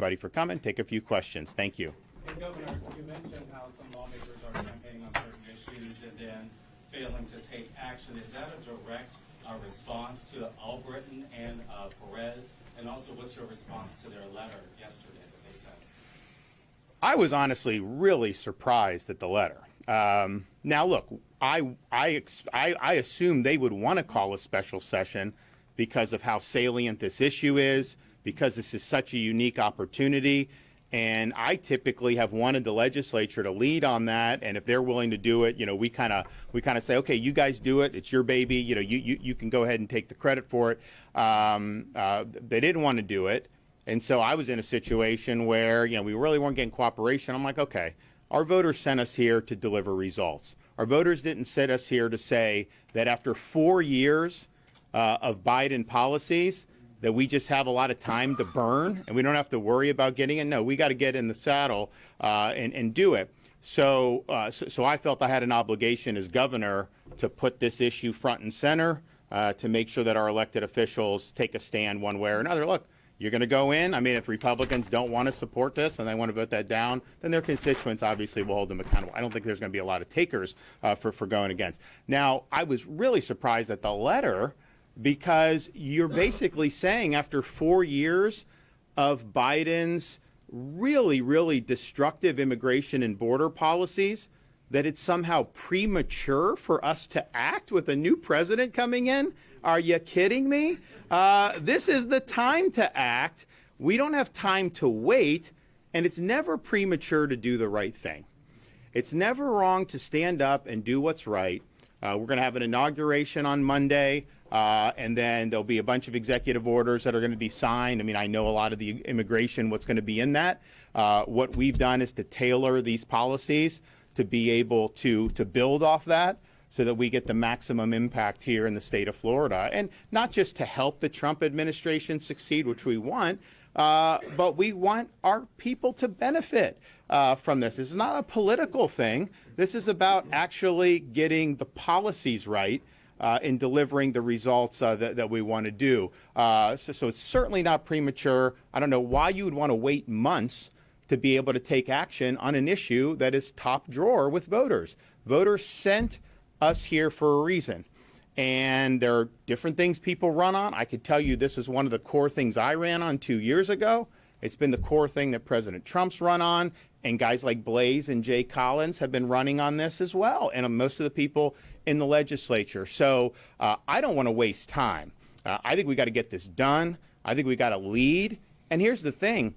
everybody for coming. Take a few questions. Thank you. Hey, Governor, you mentioned how some lawmakers are campaigning on certain issues and then failing to take action. Is that a direct response to Albritton and Perez? And also, what's your response to their letter yesterday that they sent? I was honestly really surprised at the letter. Now, look, I assume they would want to call a special session because of how salient this issue is, because this is such a unique opportunity. And I typically have wanted the legislature to lead on that. And if they're willing to do it, we kind of say, okay, you guys do it. It's your baby. You can go ahead and take the credit for it. They didn't want to do it. And so I was in a situation where, we really weren't getting cooperation. I'm like, okay, our voters sent us here to deliver results. Our voters didn't send us here to say that after 4 years of Biden policies, that we just have a lot of time to burn and we don't have to worry about getting it. No, we got to get in the saddle and do it. So I felt I had an obligation as governor to put this issue front and center, to make sure that our elected officials take a stand one way or another. Look, you're going to go in. I mean, if Republicans don't want to support this and they want to vote that down, then their constituents obviously will hold them accountable. I don't think there's going to be a lot of takers for going against. Now, I was really surprised at the letter, because you're basically saying after 4 years of Biden's really, really destructive immigration and border policies that it's somehow premature for us to act with a new president coming in? Are you kidding me? This is the time to act. We don't have time to wait, and it's never premature to do the right thing. It's never wrong to stand up and do what's right. We're going to have an inauguration on Monday. And then there'll be a bunch of executive orders that are going to be signed. I mean, I know a lot of the immigration, what's going to be in that. What we've done is to tailor these policies to be able to build off that so that we get the maximum impact here in the state of Florida. And not just to help the Trump administration succeed, which we want, but we want our people to benefit from this. This is not a political thing. This is about actually getting the policies right. In delivering the results that we want to do. So it's certainly not premature. I don't know why you would want to wait months to be able to take action on an issue that is top drawer with voters. Voters sent us here for a reason. And there are different things people run on. I could tell you this was one of the core things I ran on 2 years ago. It's been the core thing that President Trump's run on, and guys like Blaze and Jay Collins have been running on this as well, and most of the people in the legislature. So I don't want to waste time. I think we got to get this done. I think we got to lead. And here's the thing.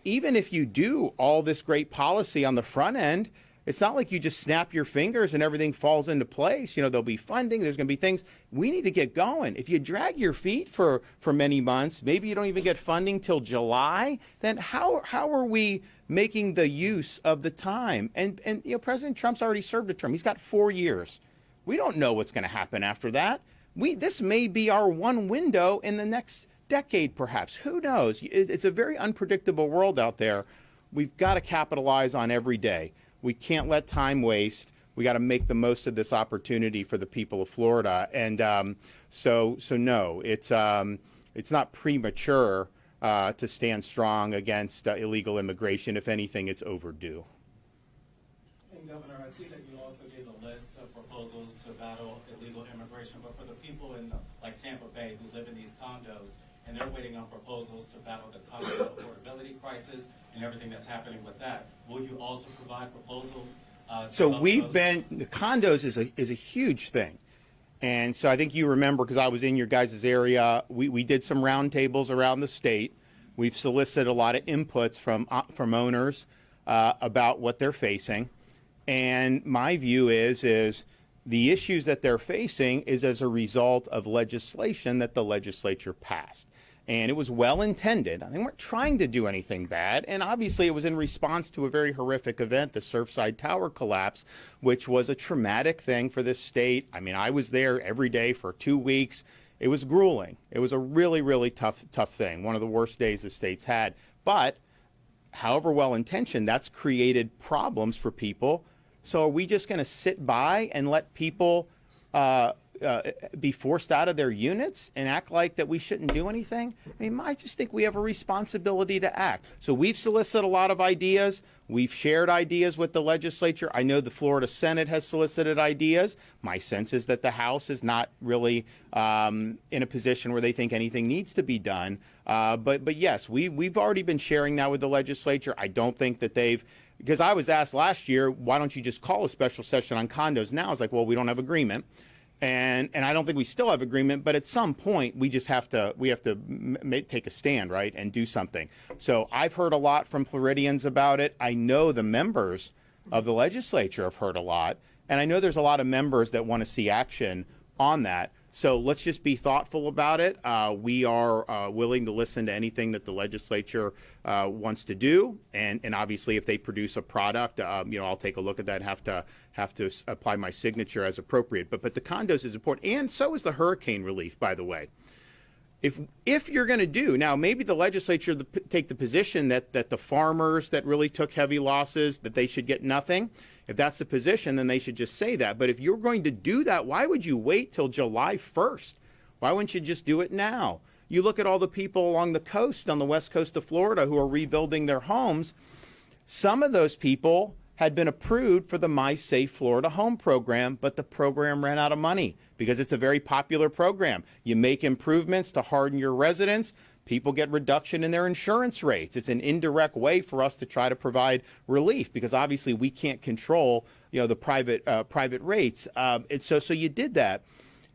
Even if you do all this great policy on the front end, it's not like you just snap your fingers and everything falls into place. There'll be funding. There's going to be things. We need to get going. If you drag your feet for many months, maybe you don't even get funding till July, then how are we making the use of the time? And President Trump's already served a term. He's got 4 years. We don't know what's going to happen after that. This may be our one window in the next decade, perhaps. Who knows? It's a very unpredictable world out there. We've got to capitalize on every day. We can't let time waste. We got to make the most of this opportunity for the people of Florida. And so no, it's not premature to stand strong against illegal immigration. If anything, it's overdue. And Governor, I see that you also gave a list of proposals to battle illegal immigration, but for the people in like Tampa Bay who live in these condos and they're waiting on proposals to battle the condo affordability crisis and everything that's happening with that, will you also provide proposals? So the condos is a huge thing. And so I think you remember, because I was in your guys' area, we did some roundtables around the state. We've solicited a lot of inputs from owners about what they're facing. And my view is the issues that they're facing is as a result of legislation that the legislature passed. And it was well-intended. They weren't trying to do anything bad. And obviously it was in response to a very horrific event, the Surfside Tower collapse, which was a traumatic thing for this state. I mean, I was there every day for 2 weeks. It was grueling. It was a really, really tough thing. One of the worst days the state's had. But however well-intentioned, that's created problems for people. So are we just going to sit by and let people be forced out of their units and act like that we shouldn't do anything? I mean, I just think we have a responsibility to act. So we've solicited a lot of ideas. We've shared ideas with the legislature. I know the Florida Senate has solicited ideas. My sense is that the House is not really in a position where they think anything needs to be done. But yes, we've already been sharing that with the legislature. I don't think that they've, because I was asked last year, why don't you just call a special session on condos? Now it's like, well, we don't have agreement. And I don't think we still have agreement, but at some point we just have to take a stand, right, and do something. So I've heard a lot from Floridians about it. I know the members of the legislature have heard a lot, and I know there's a lot of members that want to see action on that. So let's just be thoughtful about it. We are willing to listen to anything that the legislature wants to do, and obviously if they produce a product, I'll take a look at that and have to apply my signature as appropriate. But the condos is important, and so is the hurricane relief, by the way. If you're going to do, now maybe the legislature take the position that the farmers that really took heavy losses, that they should get nothing. If that's the position, then they should just say that. But if you're going to do that, why would you wait till July 1st? Why wouldn't you just do it now? You look at all the people along the coast, on the west coast of Florida, who are rebuilding their homes. Some of those people had been approved for the My Safe Florida Home program, but the program ran out of money because it's a very popular program. You make improvements to harden your residents. People get reduction in their insurance rates. It's an indirect way for us to try to provide relief because obviously we can't control, the private rates. So you did that,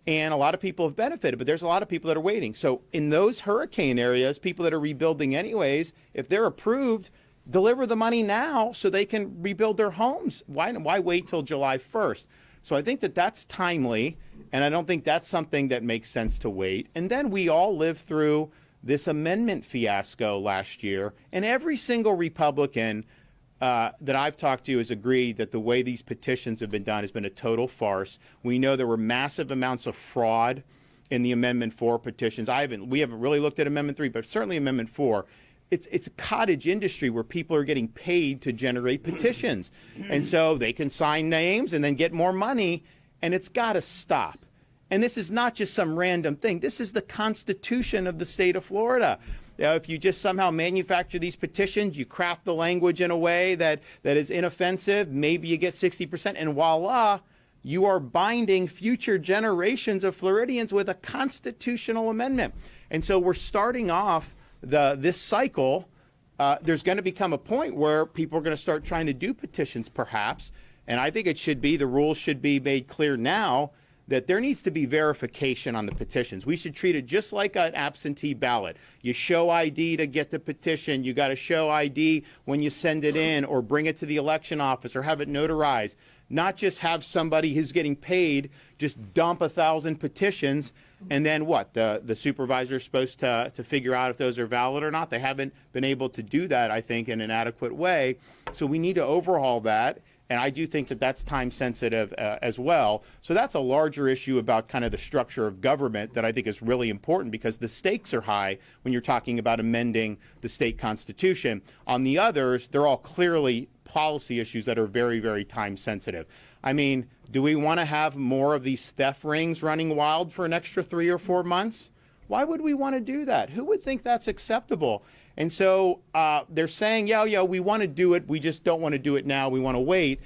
and a lot of people have benefited, but there's a lot of people that are waiting. So in those hurricane areas, people that are rebuilding anyways, if they're approved, deliver the money now so they can rebuild their homes. Why wait till July 1st? So I think that that's timely, and I don't think that's something that makes sense to wait. And then we all lived through this amendment fiasco last year, and every single Republican that I've talked to has agreed that the way these petitions have been done has been a total farce. We know there were massive amounts of fraud in the Amendment 4 petitions. We haven't really looked at Amendment 3, but certainly Amendment 4. It's a cottage industry where people are getting paid to generate petitions. And so they can sign names and then get more money, and it's got to stop. And this is not just some random thing. This is the Constitution of the state of Florida. If you just somehow manufacture these petitions, you craft the language in a way that is inoffensive, maybe you get 60%, and voila, you are binding future generations of Floridians with a constitutional amendment. And so we're starting off this cycle. There's going to become a point where people are going to start trying to do petitions, perhaps. And I think the rules should be made clear now that there needs to be verification on the petitions. We should treat it just like an absentee ballot. You show ID to get the petition. You got to show ID when you send it in or bring it to the election office or have it notarized. Not just have somebody who's getting paid just dump 1,000 petitions and then what? The supervisor is supposed to figure out if those are valid or not. They haven't been able to do that, I think, in an adequate way. So we need to overhaul that. And I do think that that's time sensitive as well. So that's a larger issue about kind of the structure of government that I think is really important because the stakes are high when you're talking about amending the state constitution. On the others, they're all clearly policy issues that are very, very time sensitive. I mean, do we want to have more of these theft rings running wild for an extra 3 or 4 months? Why would we want to do that? Who would think that's acceptable? And so they're saying, yeah, we want to do it. We just don't want to do it now. We want to wait.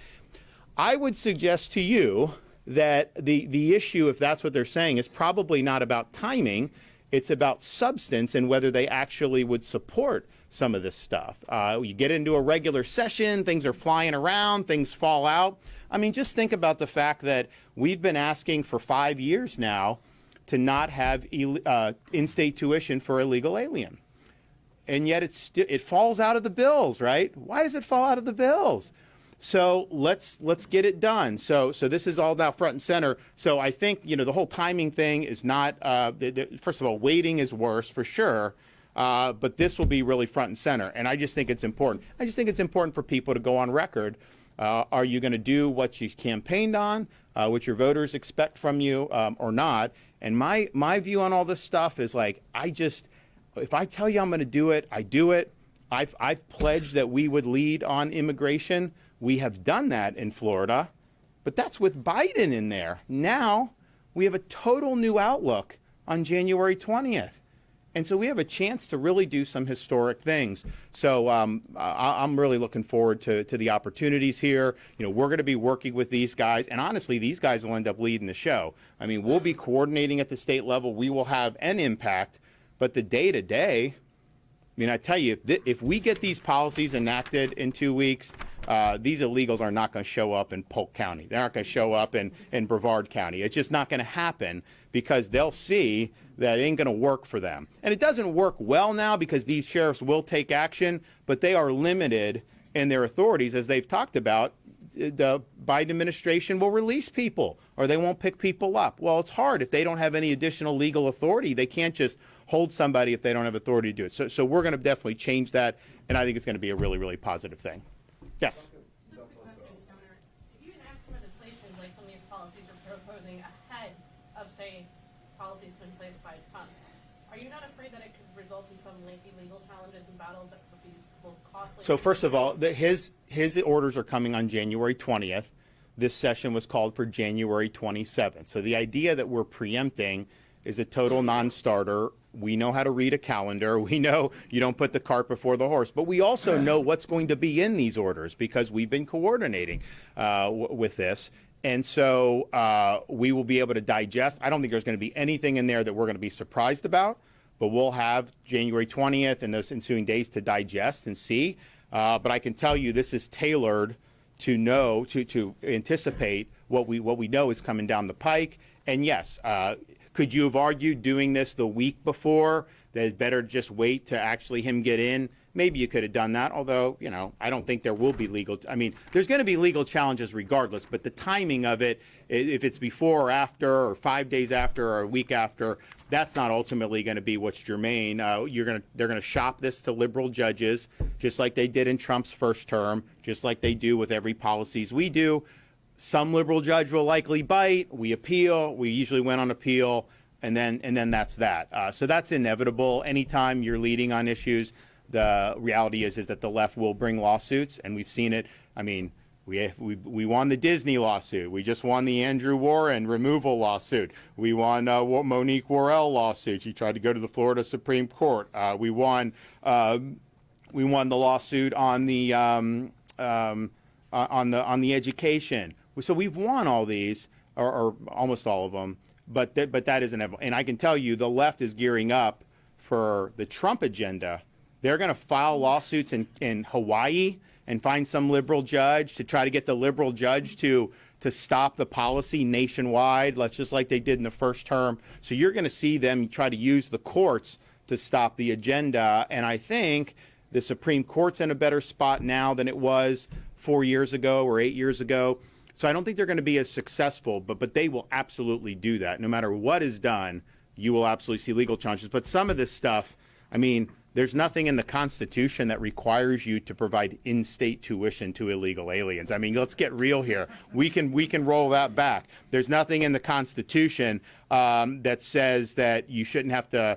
I would suggest to you that the issue, if that's what they're saying, is probably not about timing. It's about substance and whether they actually would support some of this stuff. You get into a regular session, things are flying around, things fall out. I mean, just think about the fact that we've been asking for 5 years now to not have in-state tuition for illegal alien. And yet it falls out of the bills, right? Why does it fall out of the bills? So let's get it done. So this is all now front and center. So I think, the whole timing thing is not, first of all, waiting is worse for sure. But this will be really front and center. And I just think it's important. I just think it's important for people to go on record. Are you going to do what you campaigned on, what your voters expect from you, or not? And my view on all this stuff is like, if I tell you I'm going to do it, I do it. I've pledged that we would lead on immigration. We have done that in Florida, but that's with Biden in there. Now we have a total new outlook on January 20th. And so we have a chance to really do some historic things. So I'm really looking forward to the opportunities here. You know, we're going to be working with these guys. And honestly, these guys will end up leading the show. I mean, we'll be coordinating at the state level. We will have an impact. But the day-to-day, I mean, I tell you, if we get these policies enacted in 2 weeks, these illegals are not going to show up in Polk County. They're not going to show up in Brevard County. It's just not going to happen because they'll see that it ain't going to work for them. And it doesn't work well now because these sheriffs will take action, but they are limited in their authorities, as they've talked about. The Biden administration will release people or they won't pick people up. Well, it's hard if they don't have any additional legal authority. They can't just hold somebody if they don't have authority to do it. So we're going to definitely change that, and I think it's going to be a really, really positive thing. Yes? Just a quick question, Governor. If you enact legislation like some of these policies you're proposing ahead of, say, policies put in place by Trump, are you not afraid that it could result in some lengthy legal challenges and battles that would be both costly? So first of all, his orders are coming on January 20th. This session was called for January 27th. So the idea that we're preempting is a total non-starter. We know how to read a calendar. We know you don't put the cart before the horse. But we also know what's going to be in these orders because we've been coordinating with this. And so we will be able to digest. I don't think there's going to be anything in there that we're going to be surprised about. But we'll have January 20th and those ensuing days to digest and see. But I can tell you this is tailored to know, to anticipate what we know is coming down the pike. And yes, could you have argued doing this the week before that it's better just wait to actually him get in? Maybe you could have done that, although, you know, I don't think there will be legal. I mean, there's going to be legal challenges regardless, but the timing of it, if it's before or after or 5 days after or a week after, that's not ultimately going to be what's germane. They're going to shop this to liberal judges, just like they did in Trump's first term, just like they do with every policies we do. Some liberal judge will likely bite. We appeal. We usually win on appeal, and then that's that. So that's inevitable. Anytime you're leading on issues, the reality is that the left will bring lawsuits, and we've seen it. I mean, we won the Disney lawsuit. We just won the Andrew Warren removal lawsuit. We won Monique Worrell lawsuit. She tried to go to the Florida Supreme Court. We won the lawsuit on the education. So we've won all these, or almost all of them, but that isn't ever. And I can tell you the left is gearing up for the Trump agenda. They're going to file lawsuits in Hawaii and find some liberal judge to try to get the liberal judge to stop the policy nationwide, just like they did in the first term. So you're going to see them try to use the courts to stop the agenda. And I think the Supreme Court's in a better spot now than it was 4 years ago or 8 years ago. So I don't think they're going to be as successful, but they will absolutely do that. No matter what is done, you will absolutely see legal challenges. But some of this stuff, I mean, there's nothing in the Constitution that requires you to provide in-state tuition to illegal aliens. I mean, let's get real here. We can roll that back. There's nothing in the Constitution that says that you shouldn't have to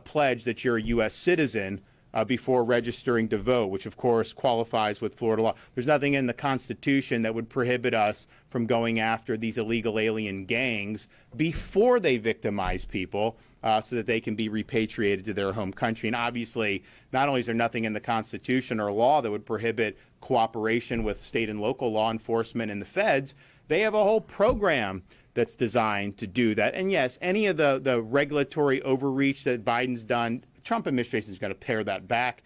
pledge that you're a U.S. citizen before registering to vote, which of course qualifies with Florida law. There's nothing in the Constitution that would prohibit us from going after these illegal alien gangs before they victimize people so that they can be repatriated to their home country. And obviously, not only is there nothing in the Constitution or law that would prohibit cooperation with state and local law enforcement and the feds, they have a whole program that's designed to do that. And yes, any of the regulatory overreach that Biden's done, Trump administration is going to pare that back.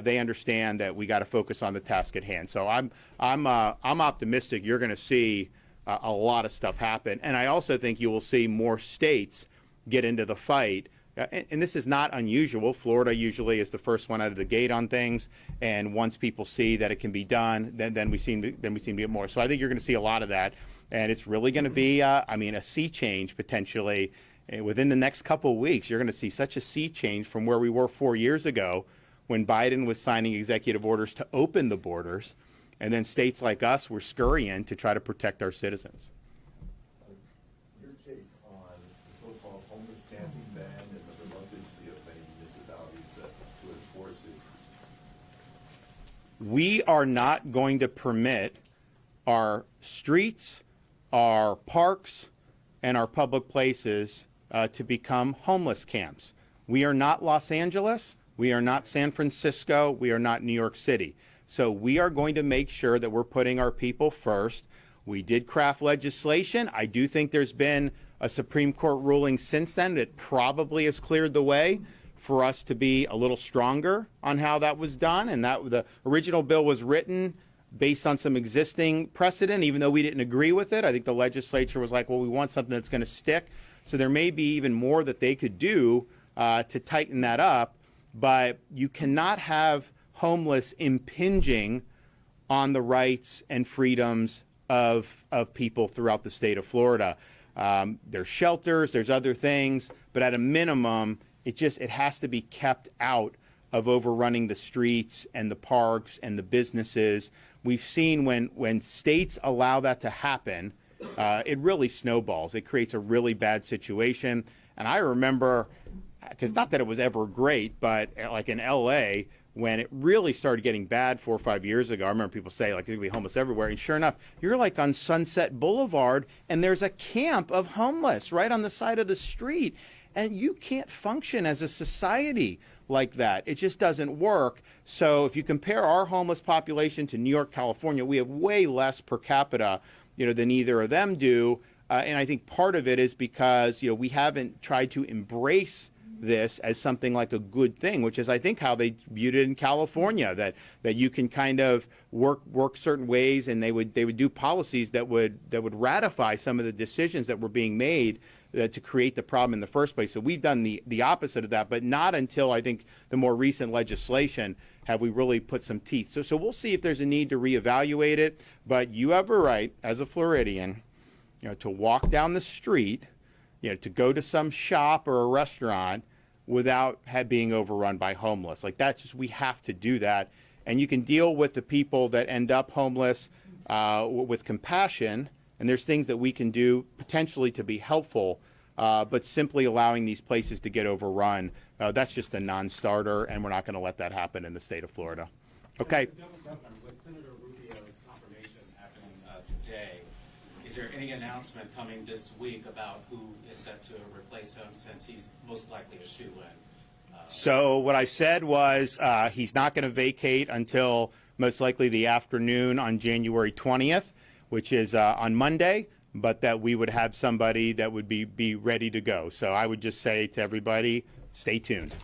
They understand that we got to focus on the task at hand. So I'm optimistic you're going to see a lot of stuff happen, and I also think you will see more states get into the fight. And this is not unusual. Florida usually is the first one out of the gate on things, and once people see that it can be done, then we seem to get more. So I think you're going to see a lot of that, and it's really going to be, a sea change potentially. Within the next couple of weeks, you're going to see such a sea change from where we were 4 years ago when Biden was signing executive orders to open the borders, and then states like us were scurrying to try to protect our citizens. Your take on the so-called homeless camping ban and the reluctancy of many municipalities to enforce it? We are not going to permit our streets, our parks, and our public places to become homeless camps. We are not Los Angeles. We are not San Francisco. We are not New York City. So we are going to make sure that we're putting our people first. We did craft legislation. I do think there's been a Supreme Court ruling since then that probably has cleared the way for us to be a little stronger on how that was done. And that the original bill was written based on some existing precedent, even though we didn't agree with it. I think the legislature was like, well, we want something that's going to stick. So there may be even more that they could do to tighten that up. But you cannot have homeless impinging on the rights and freedoms of people throughout the state of Florida. There's shelters, there's other things, but at a minimum, it has to be kept out of overrunning the streets and the parks and the businesses. We've seen when states allow that to happen, it really snowballs. It creates a really bad situation. And I remember, because not that it was ever great, but like in LA, when it really started getting bad 4 or 5 years ago, I remember people say like, there'd be homeless everywhere. And sure enough, you're like on Sunset Boulevard and there's a camp of homeless right on the side of the street. And you can't function as a society like that. It just doesn't work. So if you compare our homeless population to New York, California, we have way less per capita, than either of them do. And I think part of it is because, we haven't tried to embrace this as something like a good thing, which is, I think, how they viewed it in California, that you can kind of work certain ways, and they would do policies that would ratify some of the decisions that were being made to create the problem in the first place. So we've done the opposite of that, but not until I think the more recent legislation have we really put some teeth. So we'll see if there's a need to reevaluate it. But you have a right as a Floridian, to walk down the street, to go to some shop or a restaurant without being overrun by homeless. Like that's just, we have to do that. And you can deal with the people that end up homeless with compassion. And there's things that we can do potentially to be helpful, but simply allowing these places to get overrun, that's just a non-starter, and we're not going to let that happen in the state of Florida. Okay. Governor, with Senator Rubio's confirmation happening today, is there any announcement coming this week about who is set to replace him, since he's most likely a shoe-in? So what I said was he's not going to vacate until most likely the afternoon on January 20th. Which is on Monday, but that we would have somebody that would be ready to go. So I would just say to everybody, stay tuned.